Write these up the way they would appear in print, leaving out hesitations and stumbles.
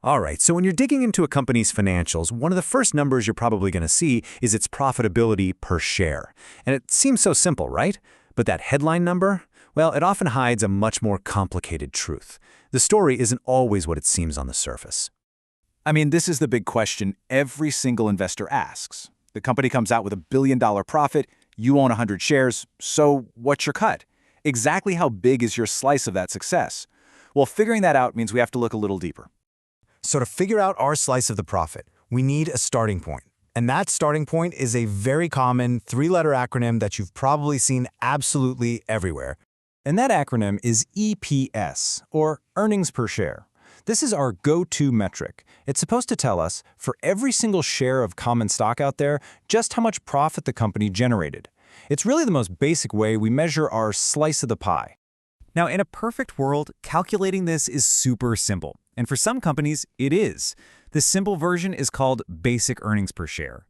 All right, so when you're digging into a company's financials, one of the first numbers you're probably going to see is its profitability per share. And it seems so simple, right? But that headline number, well, it often hides a much more complicated truth. The story isn't always what it seems on the surface. I mean, this is the big question every single investor asks. The company comes out with $1 billion profit, you own 100 shares, so what's your cut? Exactly how big is your slice of that success? Well, figuring that out means we have to look a little deeper. So to figure out our slice of the profit, we need a starting point. And that starting point is a very common three-letter acronym that you've probably seen absolutely everywhere. And that acronym is EPS, or earnings per share. This is our go-to metric. It's supposed to tell us, for every single share of common stock out there, just how much profit the company generated. It's really the most basic way we measure our slice of the pie. Now, in a perfect world, calculating this is super simple. And for some companies, it is. The simple version is called basic earnings per share.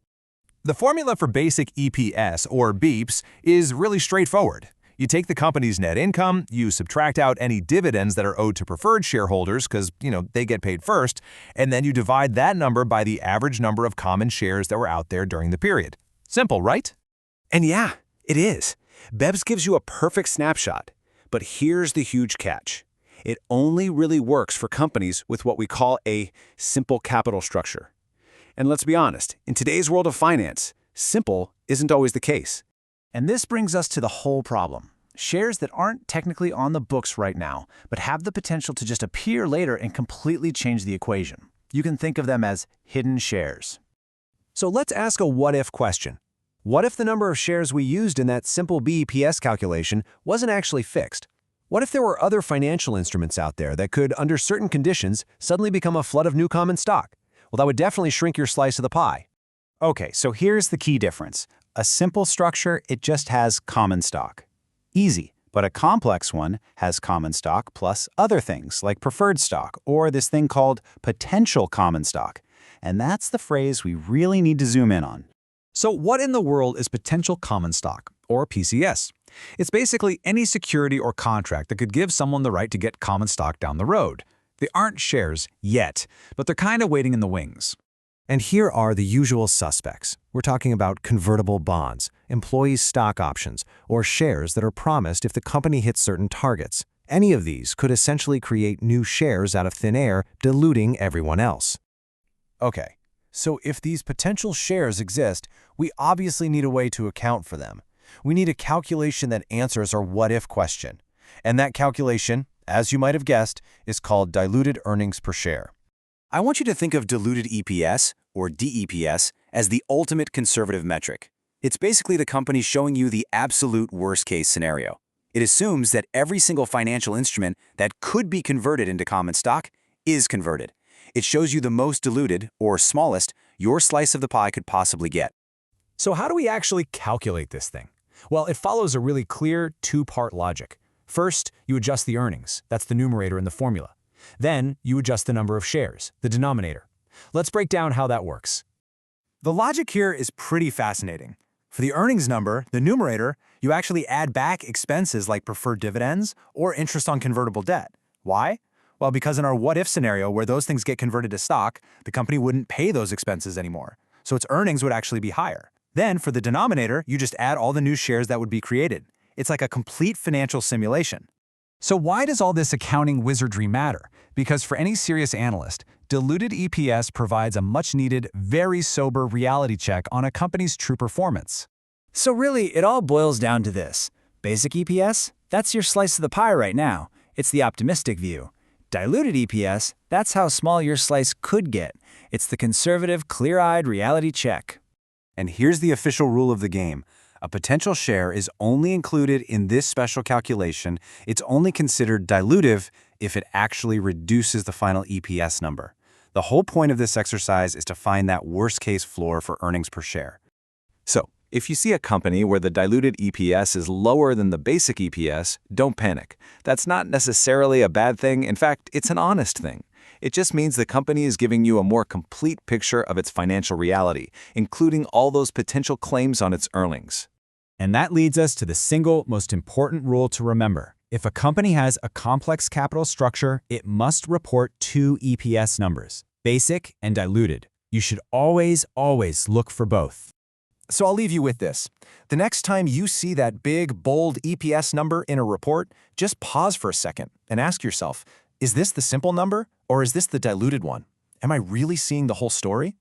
The formula for basic EPS, or BEPS, is really straightforward. You take the company's net income, you subtract out any dividends that are owed to preferred shareholders because, they get paid first, and then you divide that number by the average number of common shares that were out there during the period. Simple, right? And yeah, it is. BEPS gives you a perfect snapshot. But here's the huge catch. It only really works for companies with what we call a simple capital structure. And let's be honest, in today's world of finance, simple isn't always the case. And this brings us to the whole problem. Shares that aren't technically on the books right now, but have the potential to just appear later and completely change the equation. You can think of them as hidden shares. So let's ask a what-if question. What if the number of shares we used in that simple BEPS calculation wasn't actually fixed? What if there were other financial instruments out there that could, under certain conditions, suddenly become a flood of new common stock? Well, that would definitely shrink your slice of the pie. Okay, so here's the key difference. A simple structure, it just has common stock. Easy, but a complex one has common stock plus other things like preferred stock or this thing called potential common stock. And that's the phrase we really need to zoom in on. So what in the world is potential common stock, or PCS? It's basically any security or contract that could give someone the right to get common stock down the road. They aren't shares yet, but they're kind of waiting in the wings. And here are the usual suspects. We're talking about convertible bonds, employee stock options, or shares that are promised if the company hits certain targets. Any of these could essentially create new shares out of thin air, diluting everyone else. Okay, so if these potential shares exist, we obviously need a way to account for them. We need a calculation that answers our what-if question. And that calculation, as you might have guessed, is called diluted earnings per share. I want you to think of diluted EPS, or DEPS, as the ultimate conservative metric. It's basically the company showing you the absolute worst-case scenario. It assumes that every single financial instrument that could be converted into common stock is converted. It shows you the most diluted, or smallest, your slice of the pie could possibly get. So how do we actually calculate this thing? Well, it follows a really clear two-part logic. First, you adjust the earnings. That's the numerator in the formula. Then, you adjust the number of shares, the denominator. Let's break down how that works. The logic here is pretty fascinating. For the earnings number, the numerator, you actually add back expenses like preferred dividends or interest on convertible debt. Why? Well, because in our what-if scenario where those things get converted to stock, the company wouldn't pay those expenses anymore. So its earnings would actually be higher. Then, for the denominator, you just add all the new shares that would be created. It's like a complete financial simulation. So why does all this accounting wizardry matter? Because for any serious analyst, diluted EPS provides a much-needed, very sober reality check on a company's true performance. So really, it all boils down to this. Basic EPS? That's your slice of the pie right now. It's the optimistic view. Diluted EPS? That's how small your slice could get. It's the conservative, clear-eyed reality check. And here's the official rule of the game. A potential share is only included in this special calculation. It's only considered dilutive if it actually reduces the final EPS number. The whole point of this exercise is to find that worst-case floor for earnings per share. So, if you see a company where the diluted EPS is lower than the basic EPS, don't panic. That's not necessarily a bad thing. In fact, it's an honest thing. It just means the company is giving you a more complete picture of its financial reality, including all those potential claims on its earnings. And that leads us to the single most important rule to remember. If a company has a complex capital structure, it must report two EPS numbers, basic and diluted. You should always look for both. So I'll leave you with this. The next time you see that big, bold EPS number in a report, just pause for a second and ask yourself, is this the simple number or is this the diluted one? Am I really seeing the whole story?